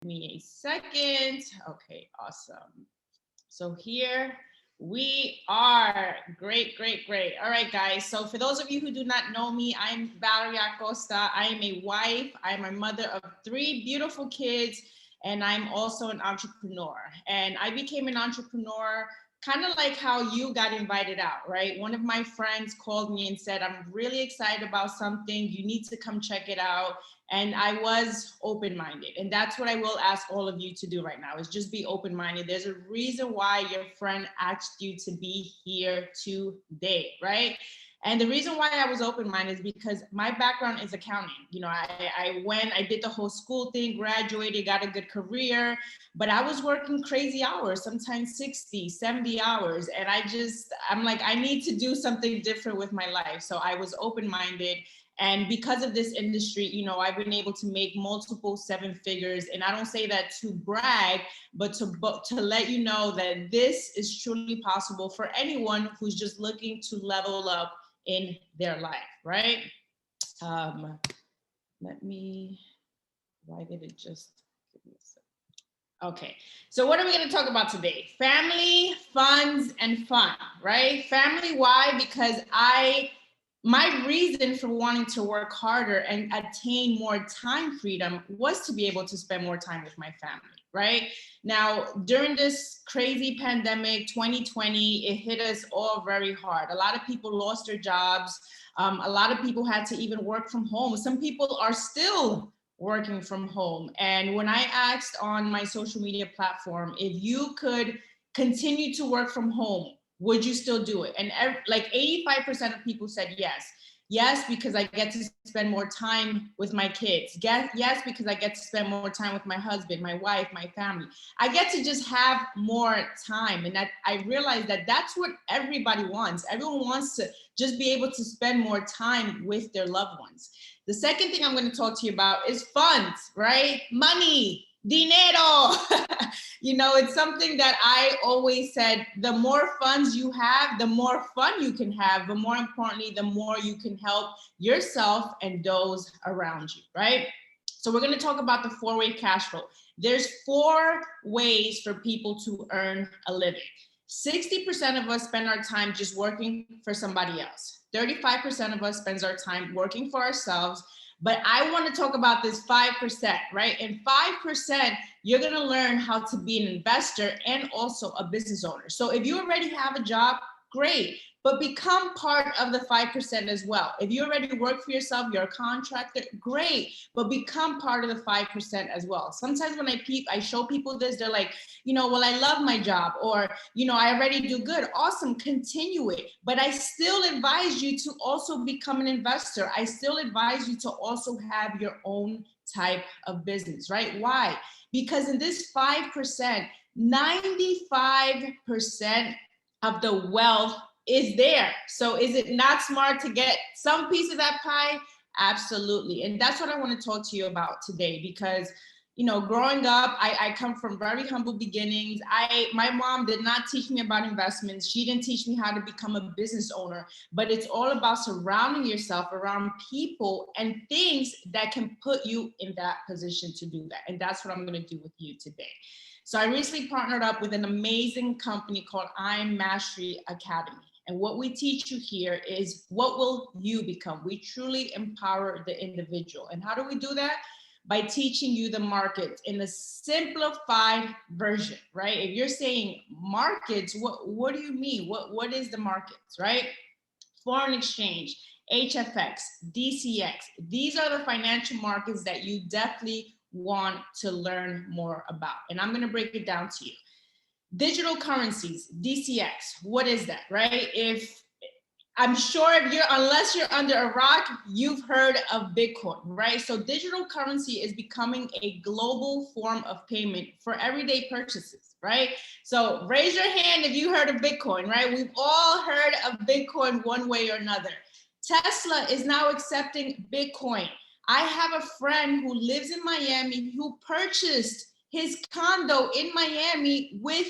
Give me a second. Okay, awesome. So here we are. Great, great, great. All right, guys. So for those of you who do not know me, I'm Valerie Acosta. I am a wife. I'm a mother of 3 beautiful kids, and I'm also an entrepreneur. And I became an entrepreneur kind of like how you got invited out, right? One of my friends called me and said, I'm really excited about something. You need to come check it out. And I was open-minded. And that's what I will ask all of you to do right now is just be open-minded. There's a reason why your friend asked you to be here today, right? And the reason why I was open-minded is because my background is accounting. You know, I did the whole school thing, graduated, got a good career, but I was working crazy hours, sometimes 60, 70 hours. And I'm like, I need to do something different with my life. So I was open-minded. And because of this industry, you know, I've been able to make multiple 7 figures. And I don't say that to brag, but to let you know that this is truly possible for anyone who's just looking to level up in their life, right? Um, let me, why did it just, give me a second. Okay, so what are we going to talk about today? Family, funds, and fun, right? Family, why? Because my reason for wanting to work harder and attain more time freedom was to be able to spend more time with my family, right? Now, during this crazy pandemic, 2020, it hit us all very hard. A lot of people lost their jobs. A lot of people had to even work from home. Some people are still working from home. And when I asked on my social media platform if you could continue to work from home, would you still do it? And like 85% of people said yes. Yes, because I get to spend more time with my kids. Yes, because I get to spend more time with my husband, my wife, my family. I get to just have more time. And that I realized that that's what everybody wants. Everyone wants to just be able to spend more time with their loved ones. The second thing I'm going to talk to you about is funds, right? Money, dinero. You know, it's something that I always said, the more funds you have, the more fun you can have, but more importantly, the more you can help yourself and those around you, right? So we're going to talk about the 4-way cash flow. There's 4 ways for people to earn a living. 60% of us spend our time just working for somebody else. 35% of us spends our time working for ourselves. But I want to talk about this 5%, right? And 5%, you're going to learn how to be an investor and also a business owner. So if you already have a job, great, but become part of the 5% as well. If you already work for yourself, you're a contractor, great, but become part of the 5% as well. Sometimes when I show people this, they're like, you know, well, I love my job, or, you know, I already do good. Awesome, continue it. But I still advise you to also become an investor. I still advise you to also have your own type of business, right? Why? Because in this 5%, 95% of the wealth is there. So is it not smart to get some piece of that pie? Absolutely. And that's what I want to talk to you about today, because you know, growing up, I come from very humble beginnings. My mom did not teach me about investments. She didn't teach me how to become a business owner, but it's all about surrounding yourself around people and things that can put you in that position to do that. And that's what I'm going to do with you today. So I recently partnered up with an amazing company called I Mastery Academy. And what we teach you here is what will you become? We truly empower the individual. And how do we do that? By teaching you the markets in a simplified version, right? If you're saying markets, what do you mean? What is the markets, right? Foreign exchange, HFX, DCX. These are the financial markets that you definitely want to learn more about. And I'm going to break it down to you. Digital currencies, DCX. What is that, right? If I'm sure unless you're under a rock, you've heard of Bitcoin, right? So digital currency is becoming a global form of payment for everyday purchases, right? So raise your hand if you heard of Bitcoin, right? We've all heard of Bitcoin one way or another. Tesla is now accepting Bitcoin. I have a friend who lives in Miami who purchased his condo in Miami with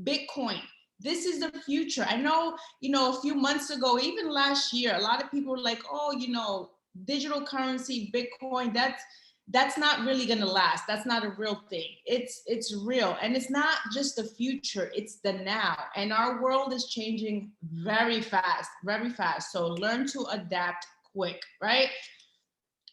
Bitcoin. This is the future. I know, a few months ago, even last year, a lot of people were like, oh, digital currency, Bitcoin, that's not really gonna last. That's not a real thing. It's real, and it's not just the future, it's the now. And our world is changing very fast, very fast. So learn to adapt quick, right?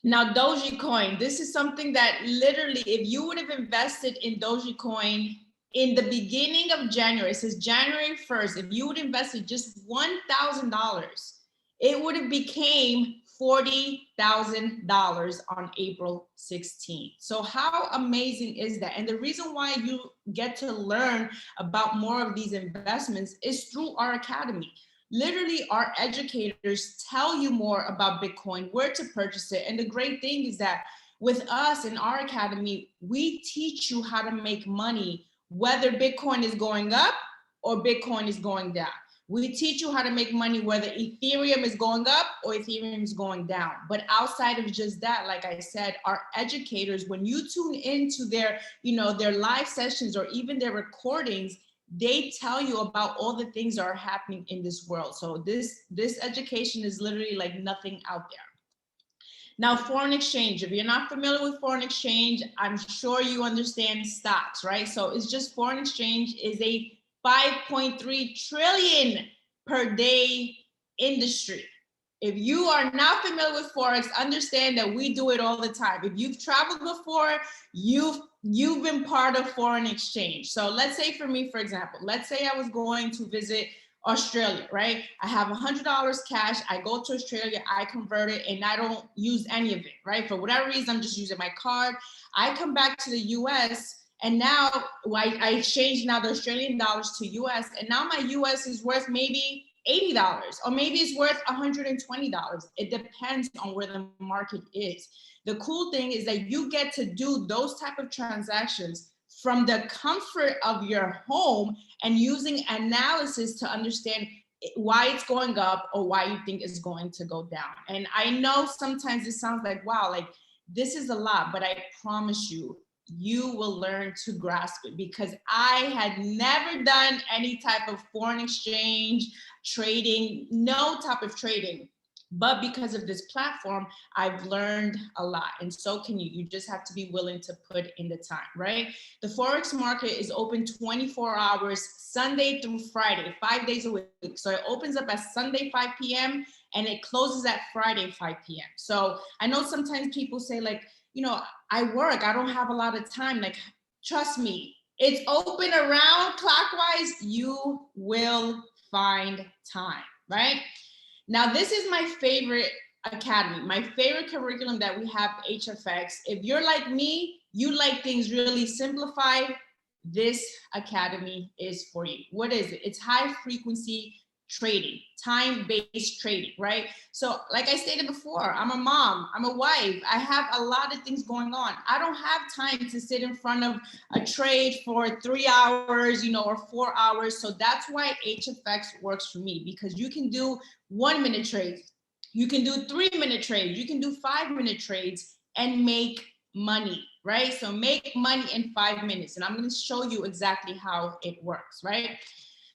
Now, Doji Coin, this is something that literally, if you would have invested in Doji Coin in the beginning of January, it says January 1st, if you would have invested just $1,000, it would have became $40,000 on April 16th. So how amazing is that? And the reason why you get to learn about more of these investments is through our academy. Literally, our educators tell you more about Bitcoin, where to purchase it. And the great thing is that with us in our academy, we teach you how to make money, whether Bitcoin is going up or Bitcoin is going down. We teach you how to make money whether Ethereum is going up or Ethereum is going down. But outside of just that, like I said, our educators, when you tune into their, their live sessions or even their recordings, they tell you about all the things that are happening in this world. So this education is literally like nothing out there. Now, foreign exchange, if you're not familiar with foreign exchange, I'm sure you understand stocks, right? So it's just foreign exchange is a 5.3 trillion per day industry. If you are not familiar with Forex, understand that we do it all the time. If you've traveled before, you've been part of foreign exchange. So let's say for me, for example, let's say I was going to visit Australia, right? I have $100 cash. I go to Australia, I convert it, and I don't use any of it, right? For whatever reason, I'm just using my card. I come back to the US, and now I exchange now the Australian dollars to US, and now my US is worth maybe $80, or maybe it's worth $120. It depends on where the market is. The cool thing is that you get to do those type of transactions from the comfort of your home and using analysis to understand why it's going up or why you think it's going to go down. And I know sometimes it sounds like, wow, like this is a lot, but I promise you, you will learn to grasp it, because I had never done any type of foreign exchange trading, no type of trading. But because of this platform, I've learned a lot, and so can you. You just have to be willing to put in the time, right? The Forex market is open 24 hours, Sunday through Friday, 5 days a week. So it opens up at Sunday, 5 p.m., and it closes at Friday, 5 p.m. So I know sometimes people say like, I work, I don't have a lot of time. Like, trust me, it's open around clockwise. You will find time, right? Now, this is my favorite academy, my favorite curriculum that we have, HFX. If you're like me, you like things really simplified, this academy is for you. What is it? It's high frequency trading, time-based trading, right? So like I stated before, I'm a mom, I'm a wife, I have a lot of things going on. I don't have time to sit in front of a trade for 3 hours, or 4 hours. So that's why HFX works for me, because you can do 1 minute trades, you can do 3 minute trades, you can do 5 minute trades and make money, right? So make money in 5 minutes. And I'm going to show you exactly how it works, right?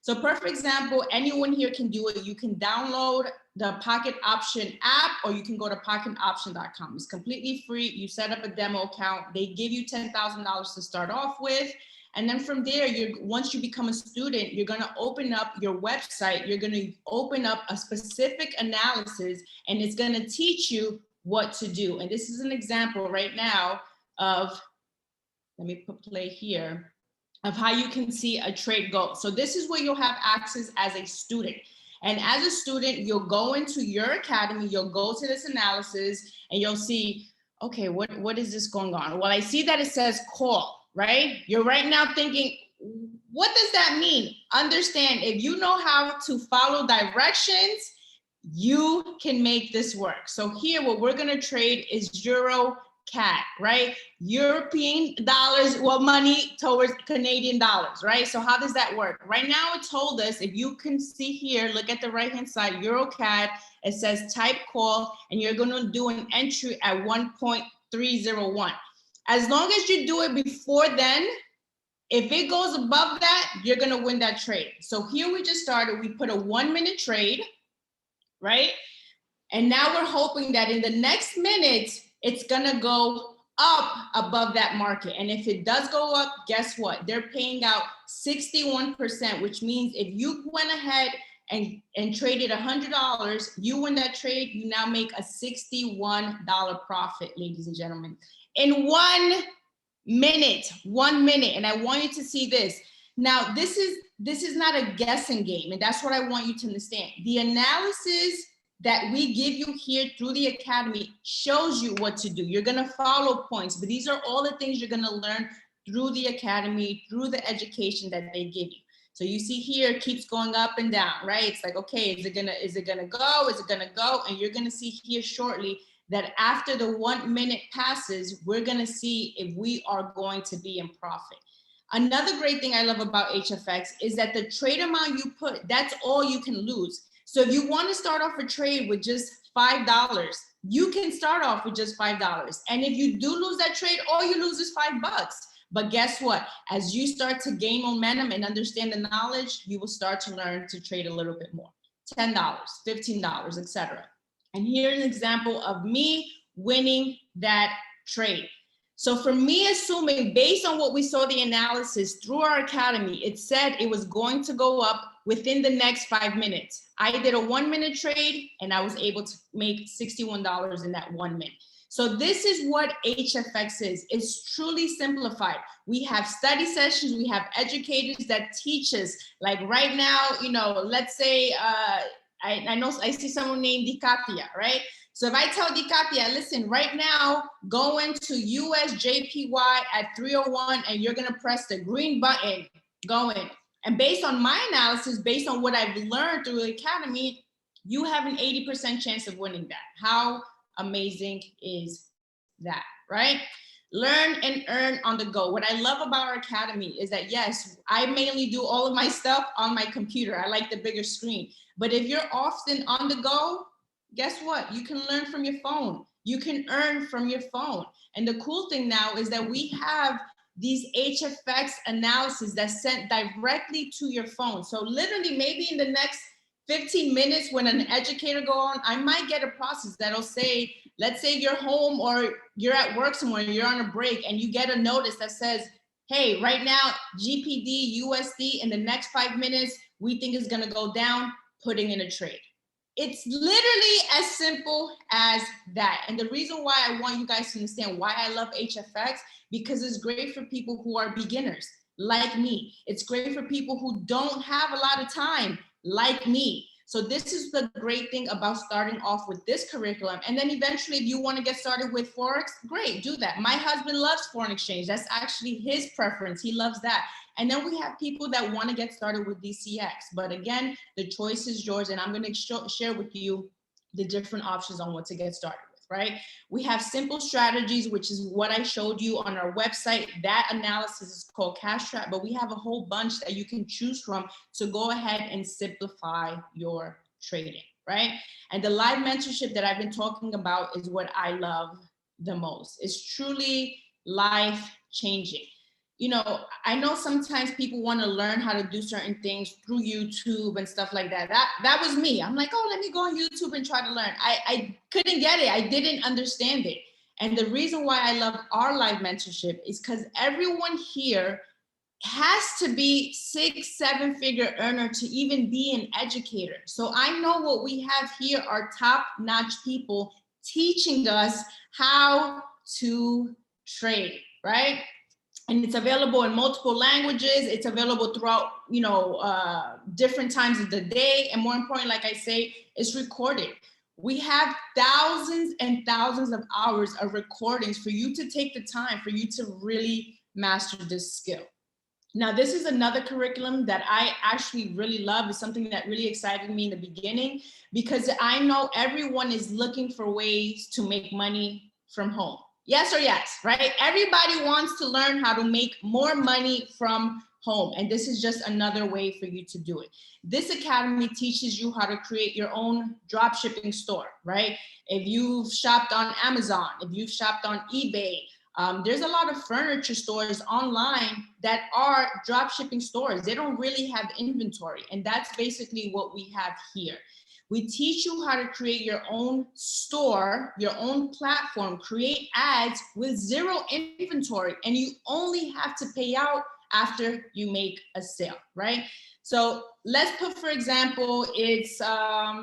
So perfect example, anyone here can do it. You can download the Pocket Option app, or you can go to pocketoption.com. It's completely free. You set up a demo account. They give you $10,000 to start off with. And then from there, once you become a student, you're going to open up your website. You're going to open up a specific analysis, and it's going to teach you what to do. And this is an example right now of, let me put play here, of how you can see a trade go. So this is where you'll have access as a student. And as a student, you'll go into your academy, you'll go to this analysis, and you'll see, okay, what is this going on? Well, I see that it says call, right? You're right now thinking, what does that mean? Understand, if you know how to follow directions, you can make this work. So here, what we're gonna trade is Euro CAD, right? European dollars, well, money towards Canadian dollars, right? So how does that work? Right now, it told us, if you can see here, look at the right-hand side, Euro CAD, it says type call, and you're gonna do an entry at 1.301. As long as you do it before then, if it goes above that, you're gonna win that trade. So here we just started, we put a 1 minute trade, right? And now we're hoping that in the next minute, it's gonna go up above that market. And if it does go up, guess what? They're paying out 61%, which means if you went ahead and traded $100, you win that trade, you now make a $61 profit, ladies and gentlemen, in 1 minute, 1 minute. And I want you to see this. Now, this is not a guessing game, and that's what I want you to understand. The analysis that we give you here through the Academy shows you what to do. You're gonna follow points, but these are all the things you're gonna learn through the Academy, through the education that they give you. So you see here, it keeps going up and down, right? It's like, okay, is it gonna go? Is it gonna go? And you're gonna see here shortly that after the 1 minute passes, we're gonna see if we are going to be in profit. Another great thing I love about HFX is that the trade amount you put, that's all you can lose. So if you want to start off a trade with just $5, you can start off with just $5. And if you do lose that trade, all you lose is $5. But guess what? As you start to gain momentum and understand the knowledge, you will start to learn to trade a little bit more. $10, $15, etc. And here's an example of me winning that trade. So for me, assuming based on what we saw the analysis through our Academy, it said it was going to go up within the next 5 minutes. I did a 1 minute trade and I was able to make $61 in that 1 minute. So this is what HFX is. It's truly simplified. We have study sessions, we have educators that teach us, like right now, you know, let's say, I know I see someone named Dikatia, right? So if I tell Dikatia, listen, right now, go into USJPY at 301 and you're gonna press the green button, go in. And based on my analysis, based on what I've learned through the Academy, you have an 80% chance of winning that. How amazing is that, right? Learn and earn on the go. What I love about our Academy is that, yes, I mainly do all of my stuff on my computer. I like the bigger screen. But if you're often on the go, guess what? You can learn from your phone. You can earn from your phone. And the cool thing now is that we have these HFX analysis that's sent directly to your phone. So literally maybe in the next 15 minutes when an educator go on, I might get a process that'll say, let's say you're home or you're at work somewhere, you're on a break and you get a notice that says, hey, right now, GPD, USD, in the next 5 minutes, we think is gonna go down, putting in a trade. It's literally as simple as that. And the reason why I want you guys to understand why I love HFX, because it's great for people who are beginners, like me. It's great for people who don't have a lot of time, like me. So this is the great thing about starting off with this curriculum. And then eventually, if you want to get started with Forex, great, do that. My husband loves foreign exchange. That's actually his preference. He loves that. And then we have people that want to get started with DCX. But again, the choice is yours. And I'm going to share with you the different options on what to get started with, right? We have simple strategies, which is what I showed you on our website. That analysis is called Cash Trap, but we have a whole bunch that you can choose from to go ahead and simplify your trading, right? And the live mentorship that I've been talking about is what I love the most. It's truly life-changing. You know, I know sometimes people want to learn how to do certain things through YouTube and stuff like that. That was me. I'm like, oh, let me go on YouTube and try to learn. I couldn't get it. I didn't understand it. And the reason why I love our live mentorship is because everyone here has to be 6-7 figure earner to even be an educator. So I know what we have here are top-notch people teaching us how to trade, right? And it's available in multiple languages. It's available throughout, you know, different times of the day. And more important, like I say, it's recorded. We have thousands and thousands of hours of recordings for you to take the time for you to really master this skill. Now, this is another curriculum that I actually really love. It's something that really excited me in the beginning because I know everyone is looking for ways to make money from home. Yes or yes, right? Everybody wants to learn how to make more money from home. And this is just another way for you to do it. This academy teaches you how to create your own drop shipping store, right? If you've shopped on Amazon, if you've shopped on eBay, there's a lot of furniture stores online that are drop shipping stores. They don't really have inventory. And that's basically what we have here. We teach you how to create your own store, your own platform, create ads with zero inventory, and you only have to pay out after you make a sale, right? So let's put, for example, it's, I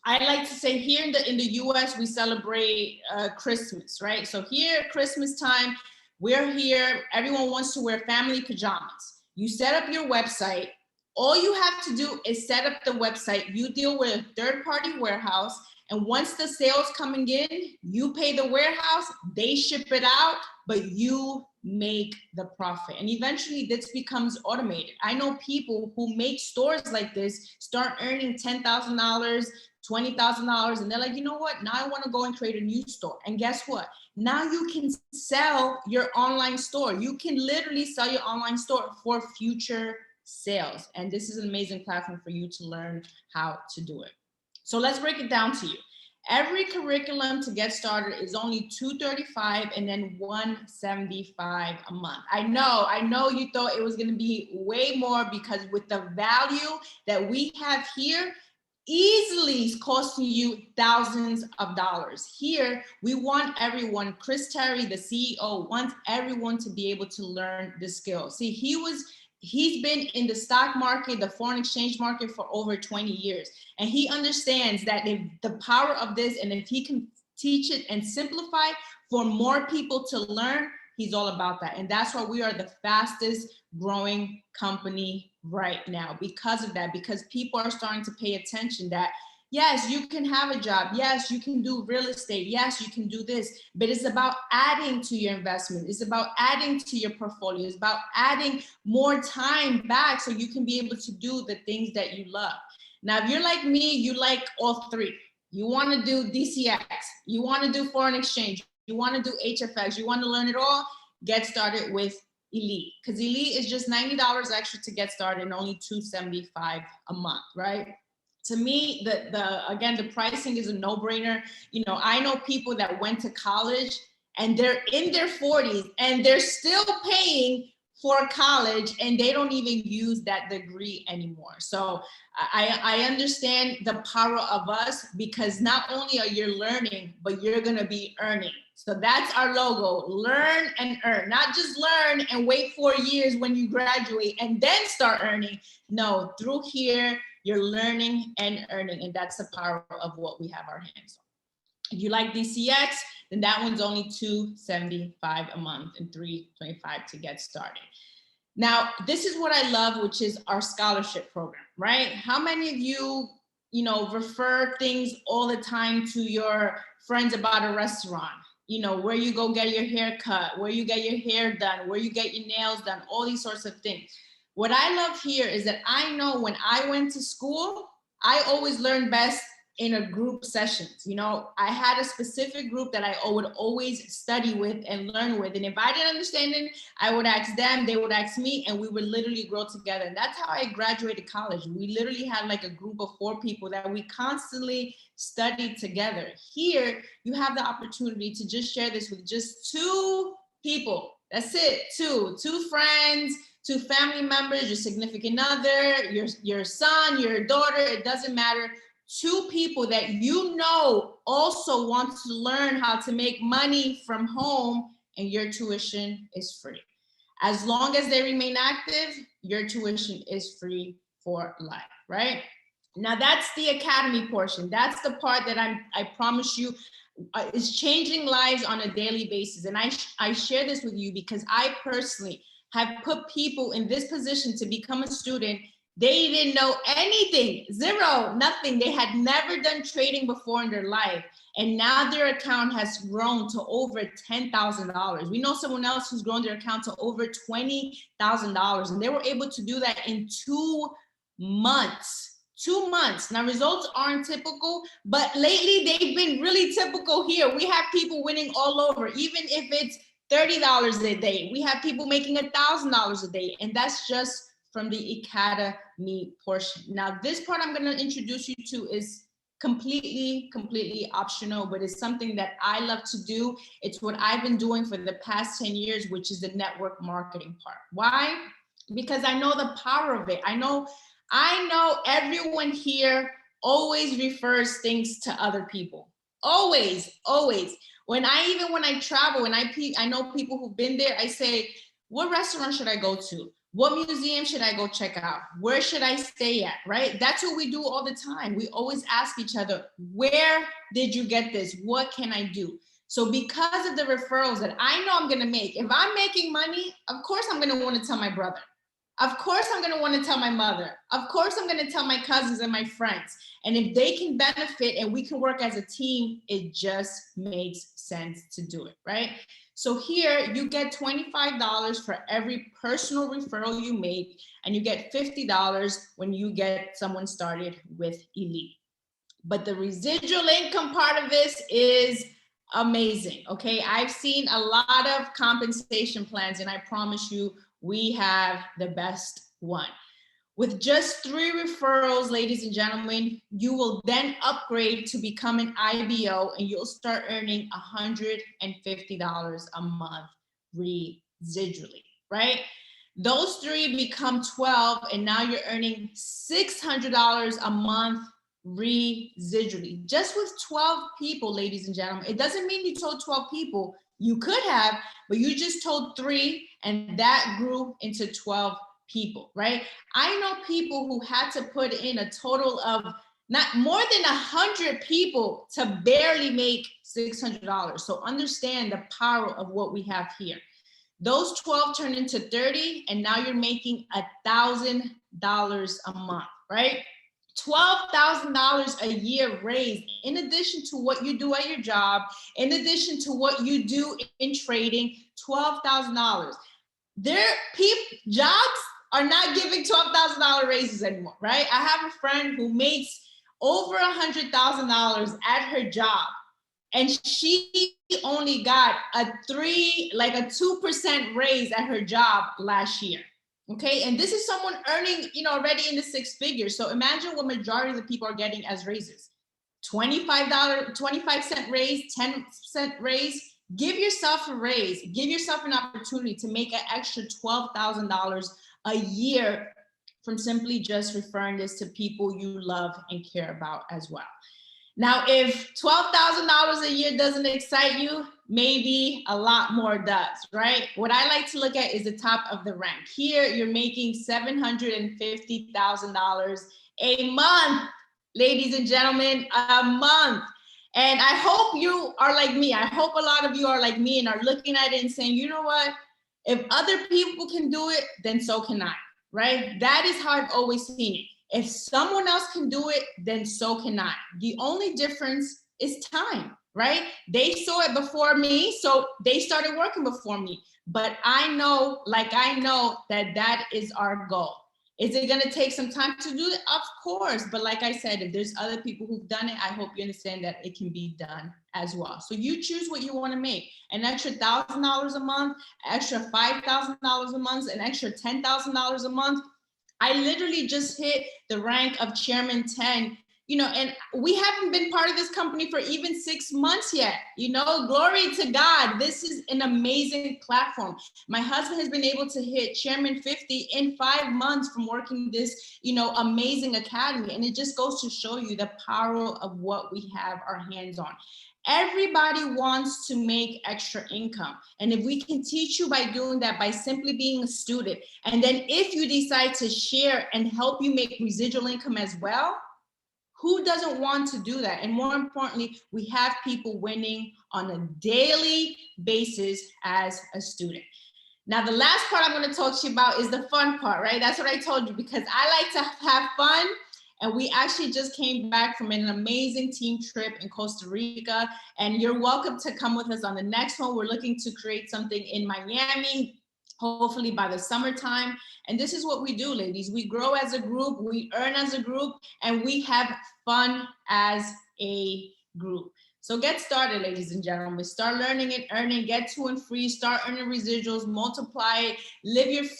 like to say here in the US, we celebrate Christmas, right? So here, Christmas time, we're here, everyone wants to wear family pajamas. You set up your website. All you have to do is set up the website. You deal with a third-party warehouse. And once the sales coming in, you pay the warehouse, they ship it out, but you make the profit. And eventually this becomes automated. I know people who make stores like this start earning $10,000, $20,000, and they're like, you know what? Now I want to go and create a new store. And guess what? Now you can sell your online store. You can literally sell your online store for future sales. And this is an amazing platform for you to learn how to do it. So let's break it down to you. Every curriculum to get started is only $235 and then $175 a month. I know you thought it was going to be way more, because with the value that we have here, easily is costing you thousands of dollars. Here, we want everyone, Chris Terry, the CEO, wants everyone to be able to learn the skill. See, he's been in the stock market, the foreign exchange market for over 20 years. And he understands that if the power of this, and if he can teach it and simplify for more people to learn, he's all about that. And that's why we are the fastest growing company right now, because of that, because people are starting to pay attention that, yes, you can have a job. Yes, you can do real estate. Yes, you can do this, but it's about adding to your investment. It's about adding to your portfolio. It's about adding more time back so you can be able to do the things that you love. Now, if you're like me, you like all three. You want to do DCX. You want to do foreign exchange. You want to do HFX. You want to learn it all. Get started with Elite, because Elite is just $90 extra to get started and only $275 a month, right? To me, again, the pricing is a no-brainer. You know, I know people that went to college and they're in their 40s and they're still paying for college and they don't even use that degree anymore. So I understand the power of us, because not only are you learning, but you're gonna be earning. So that's our logo, learn and earn. Not just learn and wait 4 years when you graduate and then start earning. No, through here, you're learning and earning, and that's the power of what we have our hands on. If you like DCX, then that one's only $275 a month and $325 to get started. Now, this is what I love, which is our scholarship program, right? How many of you, refer things all the time to your friends about a restaurant? Where you go get your hair cut, where you get your hair done, where you get your nails done, all these sorts of things. What I love here is that I know when I went to school, I always learned best in a group sessions. I had a specific group that I would always study with and learn with. And if I didn't understand it, I would ask them, they would ask me, and we would literally grow together. And that's how I graduated college. We literally had like a group of 4 people that we constantly studied together. Here, you have the opportunity to just share this with just 2 people. That's it, 2 friends, 2 family members, your significant other, your son, your daughter, it doesn't matter. 2 people that also want to learn how to make money from home, and your tuition is free. As long as they remain active, your tuition is free for life, right? Now that's the academy portion. That's the part that I promise you is changing lives on a daily basis. And I share this with you because I personally have put people in this position to become a student. They didn't know anything, zero, nothing. They had never done trading before in their life. And now their account has grown to over $10,000. We know someone else who's grown their account to over $20,000. And they were able to do that in 2 months. 2 months. Now, results aren't typical, but lately they've been really typical here. We have people winning all over, even if it's $30 a day. We have people making $1,000 a day. And that's just from the academy portion. Now, this part I'm going to introduce you to is completely optional, but it's something that I love to do. It's what I've been doing for the past 10 years, which is the network marketing part. Why? Because I know the power of it. I know everyone here always refers things to other people. Always, always. When I travel and I know people who've been there, I say, what restaurant should I go to? What museum should I go check out? Where should I stay at, right? That's what we do all the time. We always ask each other, where did you get this? What can I do? So because of the referrals that I know I'm gonna make, if I'm making money, of course I'm gonna wanna tell my brother. Of course I'm gonna wanna tell my mother. Of course I'm gonna tell my cousins and my friends. And if they can benefit and we can work as a team, it just makes sense to do it, right? So here you get $25 for every personal referral you make, and you get $50 when you get someone started with Elite. But the residual income part of this is amazing, okay? I've seen a lot of compensation plans, and I promise you, we have the best one. With just 3 referrals, ladies and gentlemen, you will then upgrade to become an IBO, and you'll start earning $150 a month residually, right? Those 3 become 12, and now you're earning $600 a month residually. Just with 12 people, ladies and gentlemen. It doesn't mean you told 12 people. You could have, but you just told 3, and that grew into 12 people, right? I know people who had to put in a total of not more than 100 people to barely make $600. So understand the power of what we have here. Those 12 turn into 30, and now you're making $1,000 a month, right? $12,000 a year raised, in addition to what you do at your job, in addition to what you do in trading, $12,000. Jobs are not giving $12,000 raises anymore, right? I have a friend who makes over $100,000 at her job, and she only got a 2% raise at her job last year. Okay, and this is someone earning, already in the 6 figures. So imagine what majority of the people are getting as raises. $25, 25-cent raise, 10-cent raise. Give yourself a raise. Give yourself an opportunity to make an extra $12,000 a year from simply just referring this to people you love and care about as well. Now, if $12,000 a year doesn't excite you, maybe a lot more does, right? What I like to look at is the top of the rank. Here, you're making $750,000 a month, ladies and gentlemen, a month. And I hope you are like me. I hope a lot of you are like me and are looking at it and saying, you know what? If other people can do it, then so can I, right? That is how I've always seen it. If someone else can do it, then so can I. The only difference is time, right? They saw it before me, so they started working before me. But I know that that is our goal. Is it gonna take some time to do it? Of course, but like I said, if there's other people who've done it, I hope you understand that it can be done as well. So you choose what you wanna make. An extra $1,000 a month, extra $5,000 a month, an extra $10,000 a month. I literally just hit the rank of Chairman 10, and we haven't been part of this company for even 6 months yet. Glory to God. This is an amazing platform. My husband has been able to hit Chairman 50 in 5 months from working this, amazing academy. And it just goes to show you the power of what we have our hands on. Everybody wants to make extra income. And if we can teach you by doing that, by simply being a student, and then if you decide to share and help you make residual income as well, who doesn't want to do that? And more importantly, we have people winning on a daily basis as a student. Now, the last part I'm going to talk to you about is the fun part, right? That's what I told you, because I like to have fun. And we actually just came back from an amazing team trip in Costa Rica. And you're welcome to come with us on the next one. We're looking to create something in Miami, hopefully by the summertime. And this is what we do, ladies. We grow as a group, we earn as a group, and we have fun as a group. So get started, ladies and gentlemen. Start learning and earning, get to and free, start earning residuals, multiply it, live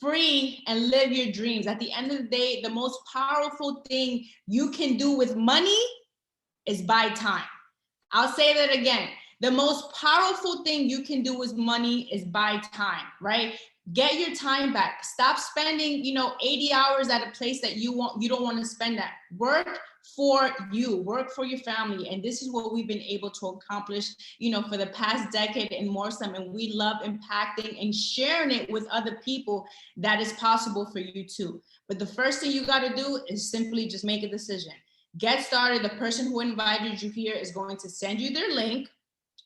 free and live your dreams. At the end of the day, the most powerful thing you can do with money is buy time. I'll say that again. The most powerful thing you can do with money is buy time, right? Get your time back. Stop spending, 80 hours at a place that you don't want to spend that. Work for you, work for your family. And this is what we've been able to accomplish, for the past decade and more some. And we love impacting and sharing it with other people that is possible for you too. But the first thing you got to do is simply just make a decision. Get started. The person who invited you here is going to send you their link.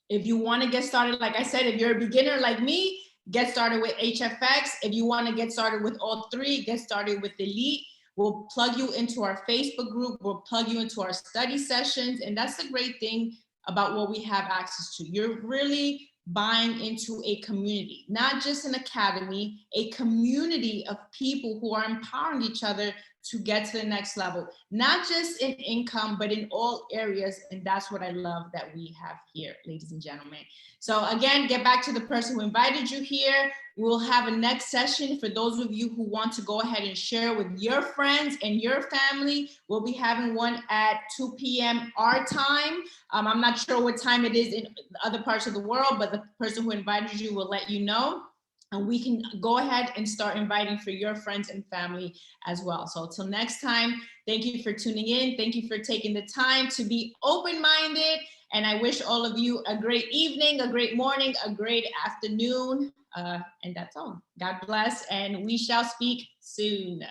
If you want to get started, like I said, if you're a beginner like me, get started with HFX. If you want to get started with all three, get started with Elite. We'll plug you into our Facebook group. We'll plug you into our study sessions. And that's the great thing about what we have access to. You're really buying into a community, not just an academy, a community of people who are empowering each other to get to the next level, not just in income, but in all areas. And that's what I love that we have here, ladies and gentlemen. So again, get back to the person who invited you here. We'll have a next session for those of you who want to go ahead and share with your friends and your family. We'll be having one at 2 p.m. our time. I'm not sure what time it is in other parts of the world, but the person who invited you will let you know. And we can go ahead and start inviting for your friends and family as well. So till next time, thank you for tuning in. Thank you for taking the time to be open-minded. And I wish all of you a great evening, a great morning, a great afternoon. And that's all. God bless, and we shall speak soon.